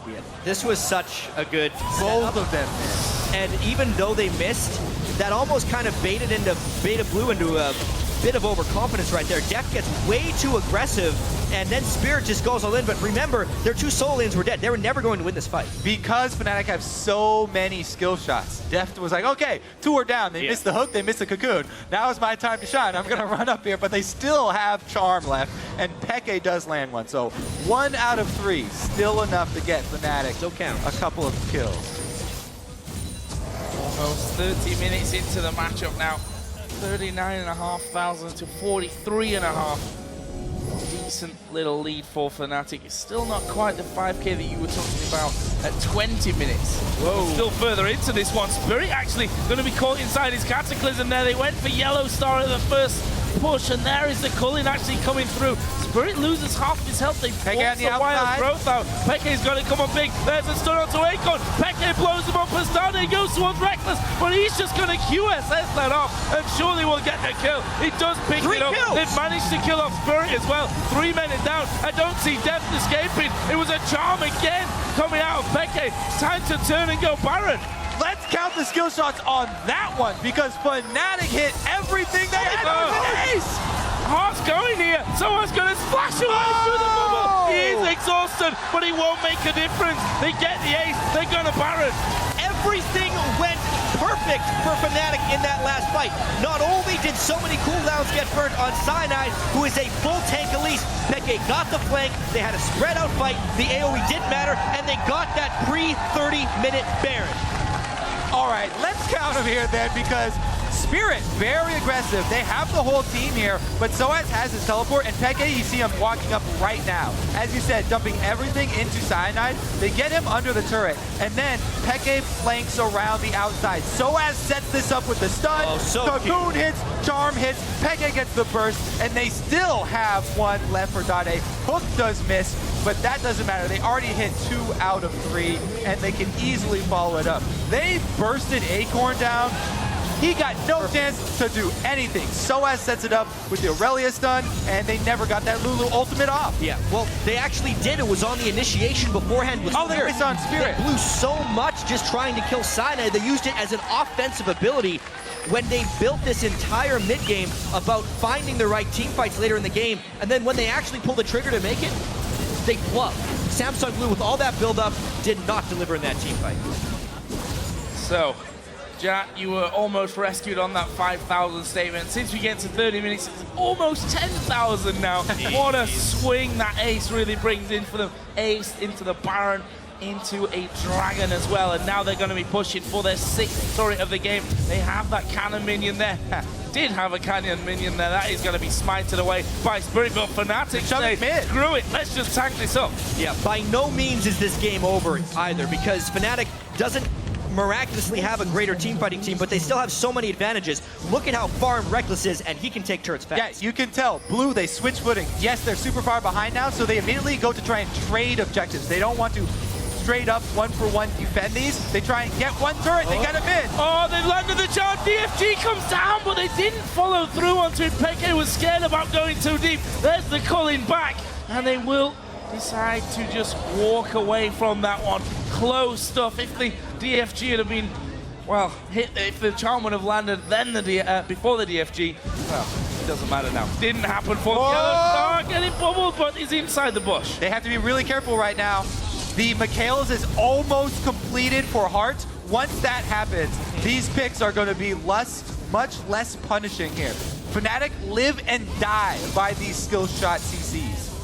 Yeah, this was such a good both setup. of them missed. And even though they missed, that almost kind of baited into Beta Blue into a bit of overconfidence right there. Deft gets way too aggressive, and then Spirit just goes all in. But remember, their two solo lanes were dead. They were never going to win this fight. Because Fnatic have so many skill shots, Deft was like, okay, 2 are down. They missed the hook, they missed the cocoon. Now is my time to shine. I'm going to run up here, but they still have Charm left, and Peke does land one. So 1 out of 3, still enough to get Fnatic Still count. a couple of kills. Almost 30 minutes into the matchup now. 39,500 to 43.5. Decent little lead for Fnatic. It's still not quite the 5k that you were talking about at 20 minutes. Whoa. Still further into this one. Spirit actually going to be caught inside his Cataclysm there. They went for Yellow Star at the first push, and there is the Culling actually coming through. Spirit loses half his health. They force the wild growth out. Peke's got to come up big. There's a stun onto Acorn. Peke blows him up as Dade goes towards Reckless, but he's just going to QSS that off, and surely will get the kill. He does pick it up. They've managed to kill off Spirit as well. 3 men down. I don't see Deft escaping. It was a charm again coming out of Peke. Time to turn and go Baron. Let's count the skill shots on that one, because Fnatic hit everything they had. It was an ace! Heart's going here. Someone's going to splash away through the bubble. He is exhausted, but he won't make a difference. They get the ace. They're going to Baron. Everything went perfect for Fnatic in that last fight. Not only did so many cooldowns get burnt on Cyanide, who is a full tank Elise, Peke got the flank, they had a spread out fight, the AoE didn't matter, and they got that pre-30-minute Baron. All right, let's count them here then, because Spirit, very aggressive. They have the whole team here, but Soaz has his teleport, and Peke, you see him walking up right now. As you said, dumping everything into Cyanide. They get him under the turret, and then Peke flanks around the outside. Soaz sets this up with the stun. Oh, so Cocoon hits, Charm hits, Peke gets the burst, and they still have one left for Dade. Hook does miss, but that doesn't matter. They already hit 2 out of 3, and they can easily follow it up. They bursted Acorn down. He got no chance to do anything. Soaz sets it up with the Aurelia stun, and they never got that Lulu ultimate off. Yeah, well, they actually did. It was on the initiation beforehand with Oh, they Spirit. were on Spirit. They blew so much just trying to kill Cyanide. They used it as an offensive ability when they built this entire mid-game about finding the right team fights later in the game, and then when they actually pull the trigger to make it, they flub. Samsung Blue, with all that build-up, did not deliver in that team fight. So, Jack, you were almost rescued on that 5,000 statement. Since we get to 30 minutes, it's almost 10,000 now. What a swing that ace really brings in for them. Ace into the Baron, into a Dragon as well. And now they're going to be pushing for their 6th turret of the game. They have that cannon minion there. Did have a cannon minion there. That is going to be smited away by Spirit, but Fnatic say, screw it, let's just tank this up. Yeah, by no means is this game over either, because Fnatic doesn't miraculously have a greater team fighting team, but they still have so many advantages. Look at how farmed Reckless is, and he can take turrets fast. Yeah, you can tell. Blue, they switch footing. Yes, they're super far behind now, so they immediately go to try and trade objectives. They don't want to straight up 1-for-1 defend these. They try and get one turret, they get him in. Oh, they landed the charge. DFG comes down, but they didn't follow through onto it. Peke was scared about going too deep. There's the Culling back, and they will decide to just walk away from that one. Close stuff. If the DFG had been, well, if the charm would have landed then before the DFG, well, it doesn't matter now. Didn't happen for the Yellow Star. Getting bubbled, but he's inside the bush. They have to be really careful right now. The Michaelis is almost completed for Heart. Once that happens, these picks are going to be much less punishing here. Fnatic live and die by these skill shot CCs.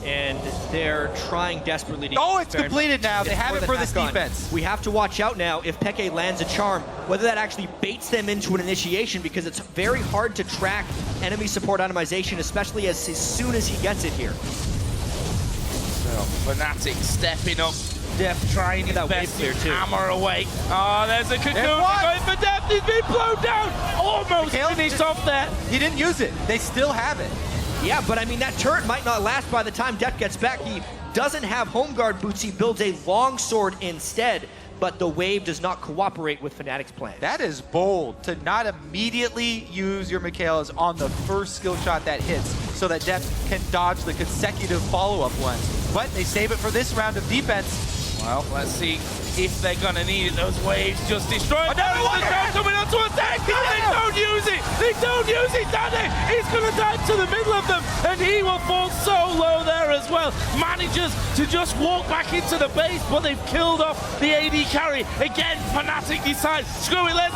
And they're trying desperately to... Oh, it's completed now. They have it for this defense. We have to watch out now if Peke lands a charm, whether that actually baits them into an initiation, because it's very hard to track enemy support itemization, especially as soon as he gets it here. So, Fnatic stepping up Def trying his that wave best clear, to too. hammer away. Oh, there's a cocoon one. going for Def. He's been blown down. Almost finished off there. He didn't use it. They still have it. Yeah, but I mean, that turret might not last by the time Def gets back. He doesn't have home guard boots. He builds a long sword instead, but the wave does not cooperate with Fnatic's plan. That is bold to not immediately use your Michaelas on the first skill shot that hits so that Def can dodge the consecutive follow-up ones. But they save it for this round of defense. Well, let's see if they're going to need it. Those waves just destroy it. Another one! Coming on to attack. They don't use it. They don't use it. Daddy, he's going to dive to the middle of them, and he will fall so low there as well. Manages to just walk back into the base, but they've killed off the AD carry. Again, Fnatic decides, screw it, let's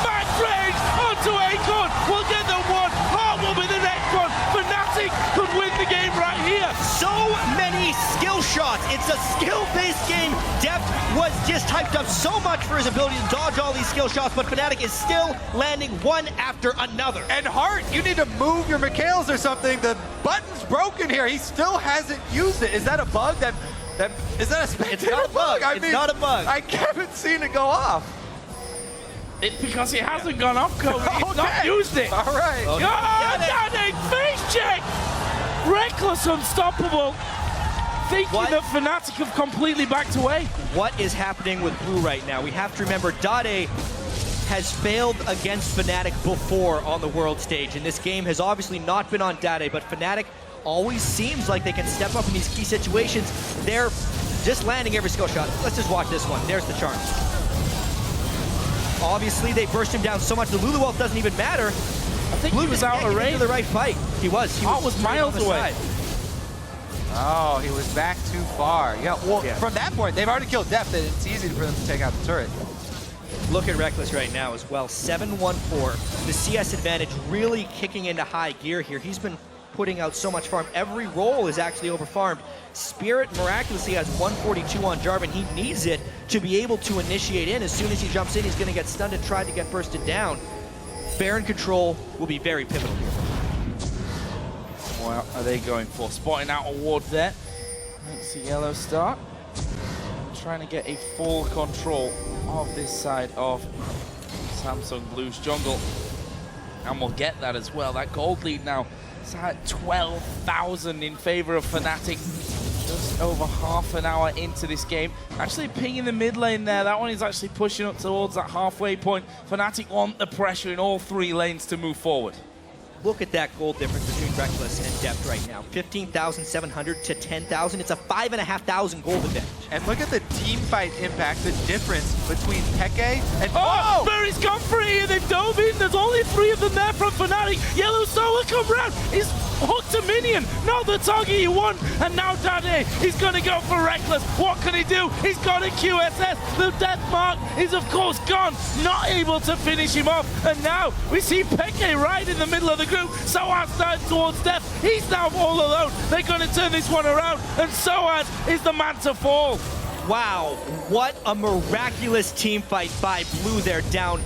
max range onto Acorn. We'll get the one. Heart will be the next one. Fnatic could win the game right here. So many skill shots. It's a skill-based game. Def was just hyped up so much for his ability to dodge all these skill shots, but Fnatic is still landing one after another. And Hart, you need to move your Michaelas or something. The button's broken here. He still hasn't used it. Is that a bug? Is that a spectator It's not a bug. It's not a bug. I haven't seen it go off. It's because he hasn't gone off, Cody. He's not used it. All right. Oh, Daddy, face check! Reckless unstoppable. Thinking that Fnatic have completely backed away. What is happening with Blue right now? We have to remember Dade has failed against Fnatic before on the world stage, and this game has obviously not been on Dade, but Fnatic always seems like they can step up in these key situations. They're just landing every skill shot. Let's just watch this one. There's the charm. Obviously, they burst him down so much, the Lulu ult doesn't even matter. I think he was out of range. The right fight. He was. He was miles away. Side. Oh, he was back too far. Yeah, well, from that point, they've already killed Def. It's easy for them to take out the turret. Look at Reckless right now as well. 7-1-4. The CS advantage really kicking into high gear here. He's been putting out so much farm. Every role is actually over-farmed. Spirit miraculously has 142 on Jarvan. He needs it to be able to initiate in. As soon as he jumps in, he's going to get stunned and try to get bursted down. Baron control will be very pivotal here. What are they going for? Spotting out a ward there. Makes a yellow start. Trying to get a full control of this side of Samsung Blue's jungle. And we'll get that as well. That gold lead now is at 12,000 in favor of Fnatic. Just over half an hour into this game. Actually pinging the mid lane there. That one is actually pushing up towards that halfway point. Fnatic want the pressure in all three lanes to move forward. Look at that gold difference between Reckless and Deft right now. 15,700 to 10,000. It's a 5,500 gold advantage. And look at the team fight impact, the difference between Peke and... Oh! Barry's gone for it here. They've dove in. There's only 3 of them there from Fnatic. Yellow Star will come round. He's hooked a minion. Not the target he won. And now Dade is going to go for Reckless. What can he do? He's got a QSS. The death mark is, of course, gone. Not able to finish him off. And now we see Peke right in the middle of the group. Soaz down towards Def. He's now all alone. They're going to turn this one around. And Soaz is the man to fall. Wow, what a miraculous team fight by Blue there, down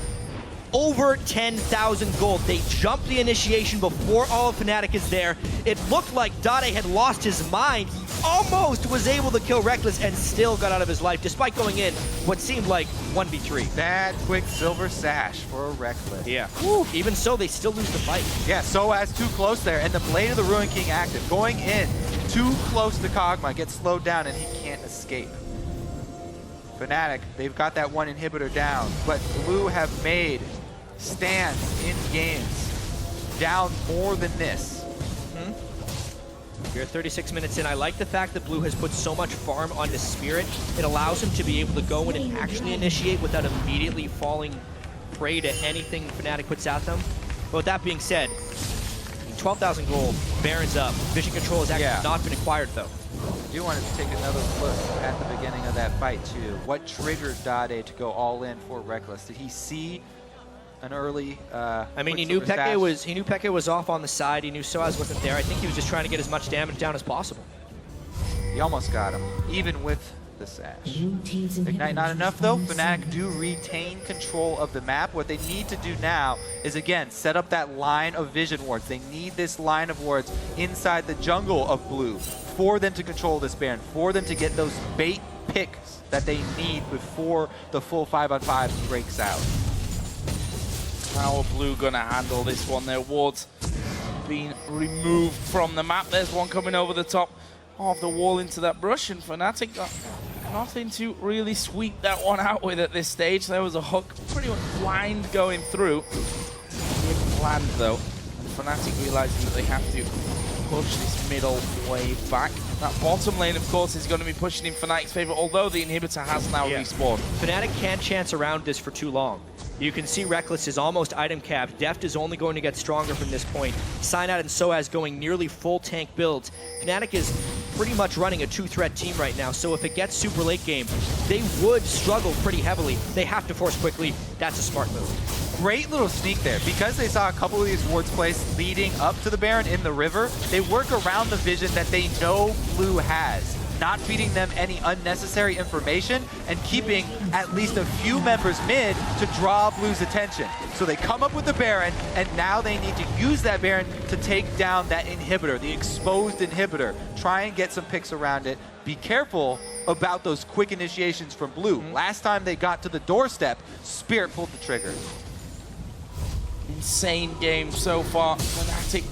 over 10,000 gold. They jumped the initiation before all of Fnatic is there. It looked like Dade had lost his mind. He almost was able to kill Reckless and still got out of his life, despite going in what seemed like 1v3. That quick silver sash for Reckless. Yeah. Woo. Even so, they still lose the fight. Yeah, Soaz too close there, and the Blade of the Ruin King active. Going in too close to Kog'Maw, gets slowed down, and he can't escape. Fnatic, they've got that one inhibitor down, but Blue have made stands in games down more than this. We're 36 minutes in. I like the fact that Blue has put so much farm onto Spirit. It allows him to be able to go in and actually initiate without immediately falling prey to anything Fnatic puts at them. But with that being said, 12,000 gold, Baron's up. Vision control has actually not been acquired though. I do want to take another look at the beginning of that fight too. What triggered Dade to go all in for Reckless? Did he see an early I mean, he knew Peke was off on the side. He knew Soaz wasn't there. I think he was just trying to get as much damage down as possible. He almost got him, even with the sash. Ignite not enough though. Fnatic do retain control of the map. What they need to do now is, again, set up that line of vision wards. They need this line of wards inside the jungle of Blue for them to control this Baron, for them to get those bait picks that they need before the full 5-on-5 breaks out. How are Blue going to handle this one? Their wards being removed from the map. There's one coming over the top of the wall into that brush, and Fnatic got nothing to really sweep that one out with at this stage. There was a hook pretty much blind going through. Didn't land though. And Fnatic realizing that they have to push this middle wave back. That bottom lane, of course, is going to be pushing in Fnatic's favor, although the inhibitor has now respawned. Fnatic can't chance around this for too long. You can see Reckless is almost item capped. Deft is only going to get stronger from this point. Cyanide and Soaz going nearly full tank builds. Fnatic is pretty much running a two-threat team right now, so if it gets super late game, they would struggle pretty heavily. They have to force quickly. That's a smart move. Great little sneak there. Because they saw a couple of these wards placed leading up to the Baron in the river, they work around the vision that they know Blue has, not feeding them any unnecessary information and keeping at least a few members mid to draw Blue's attention. So they come up with the Baron, and now they need to use that Baron to take down that inhibitor, the exposed inhibitor. Try and get some picks around it. Be careful about those quick initiations from Blue. Last time they got to the doorstep, Spirit pulled the trigger. Insane game so far. Fnatic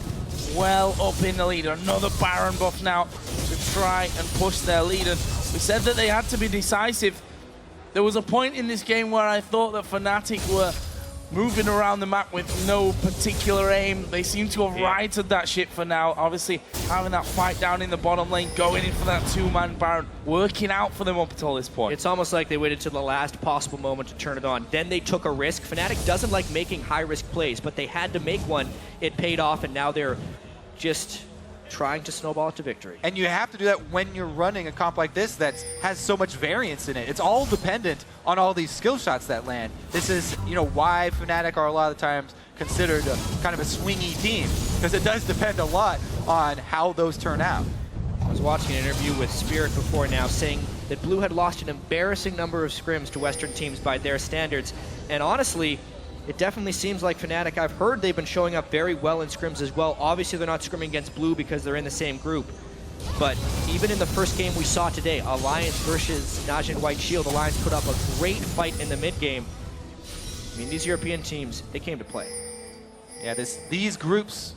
well up in the lead. Another Baron buff now to try and push their lead. And we said that they had to be decisive. There was a point in this game where I thought that Fnatic were moving around the map with no particular aim. They seem to have righted that ship for now. Obviously, having that fight down in the bottom lane, going in for that two-man Baron, working out for them up until this point. It's almost like they waited to the last possible moment to turn it on. Then they took a risk. Fnatic doesn't like making high-risk plays, but they had to make one. It paid off, and now they're just trying to snowball it to victory. And you have to do that when you're running a comp like this that has so much variance in it. It's all dependent on all these skill shots that land. This is, you know, why Fnatic are a lot of times considered kind of a swingy team, because it does depend a lot on how those turn out. I was watching an interview with Spirit before now saying that Blue had lost an embarrassing number of scrims to Western teams by their standards. And honestly, it definitely seems like Fnatic, I've heard they've been showing up very well in scrims as well. Obviously, they're not scrimming against Blue because they're in the same group. But even in the first game we saw today, Alliance versus Najin White Shield, Alliance put up a great fight in the mid game. I mean, these European teams, they came to play. Yeah, these groups,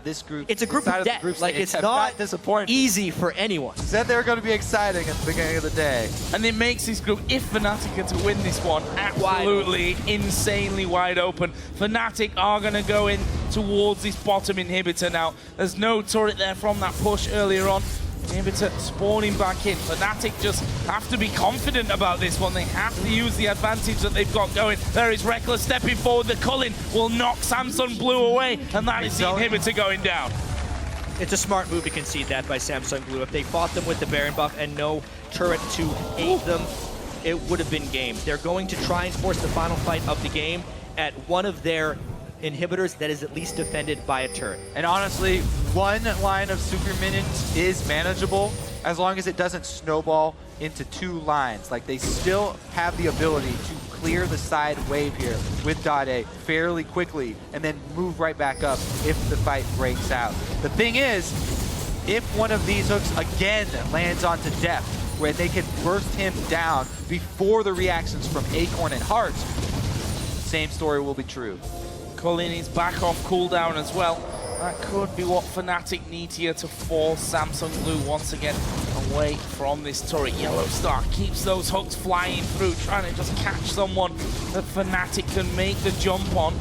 this group, it's a group of death. Like, it's not disappointing. Easy for anyone. Said they were going to be exciting at the beginning of the day. And it makes this group, if Fnatic are to win this one, absolutely insanely wide open. Fnatic are going to go in towards this bottom inhibitor now. There's no turret there from that push earlier on. Inhibitor spawning back in. Fnatic just have to be confident about this one. They have to use the advantage that they've got going. There is Reckless stepping forward. The Culling will knock Samsung Blue away, and that is the inhibitor going down. It's a smart move to concede that by Samsung Blue. If they fought them with the Baron buff and no turret to aid them, it would have been game. They're going to try and force the final fight of the game at one of their inhibitors that is at least defended by a turret. And honestly, one line of super minions is manageable as long as it doesn't snowball into two lines. Like, they still have the ability to clear the side wave here with Dade fairly quickly and then move right back up if the fight breaks out. The thing is, if one of these hooks again lands onto Deft, where they can burst him down before the reactions from Acorn and Hearts, same story will be true. Culling is back off cooldown as well. That could be what Fnatic need here to force Samsung Blue once again away from this turret. Yellow Star keeps those hooks flying through, trying to just catch someone that Fnatic can make the jump on.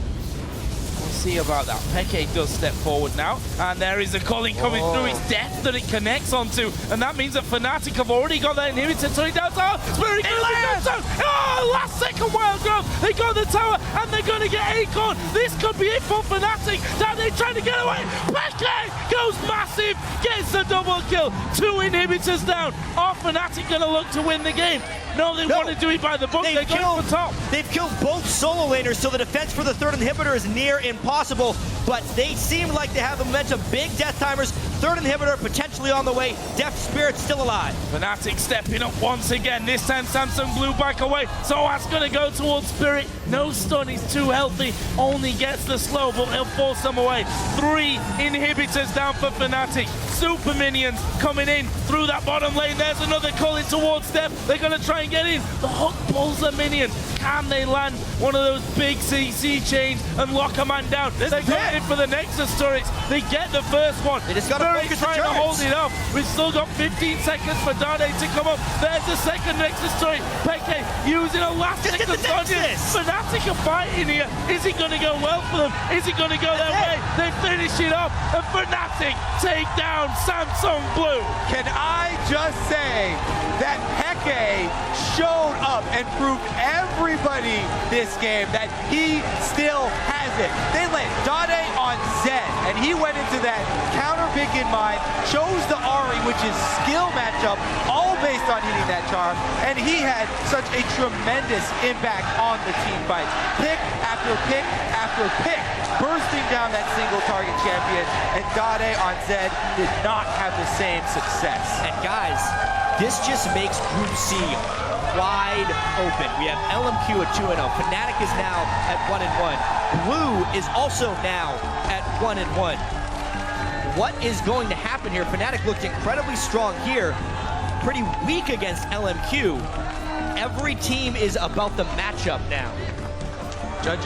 We'll see about that. Peke does step forward now, and there is a Culling coming through. It's Death that it connects onto, and that means that Fnatic have already got that inhibitor turret down. It's very good. Oh, last second wild growth. They got the tower, and they're going to get Acorn. This could be it for Fnatic. Now they're trying to get away. Peke goes massive, gets the double kill. 2 inhibitors down. Are Fnatic going to look to win the game? No, they want to do it by the book. They're going for top. They've killed both solo laners, so the defense for the third inhibitor is near impossible. But they seem like they have the momentum. Big death timers Third inhibitor potentially on the way. Def Spirit still alive. Fnatic stepping up once again. This time Samsung Blue back away. Zoa's gonna go towards Spirit. No stun, he's too healthy. Only gets the slow, but he'll force them away. 3 inhibitors down for Fnatic. Super minions coming in through that bottom lane. There's another calling towards Def. They're gonna try and get in. The hook pulls a minion. Can they land one of those big CC chains and lock a man down? They're going in for the Nexus turrets. They get the first one. They just gotta focus the trying to turrets. hold it up. We've still got 15 seconds for Dade to come up. There's the second Nexus turret. Peke using a last Just get Nexus the on you. Nexus. Fnatic are fighting here. Is it going to go well for them? Is it going to go their way? They finish it up, and Fnatic take down Samsung Blue. Can I just say that Peke showed up and proved everybody this game that he still has it. They let Dade on Zed, and he went into that counter pick in mind, chose the Ahri, which is skill matchup, all based on hitting that charm, and he had such a tremendous impact on the team fights. Pick after pick after pick, bursting down that single target champion, and Dade on Zed did not have the same success. And guys, this just makes Group C wide open. We have LMQ at 2-0. Fnatic is now at 1-1. Blue is also now at 1-1. What is going to happen here? Fnatic looked incredibly strong here. Pretty weak against LMQ. Every team is about the matchup now. Judging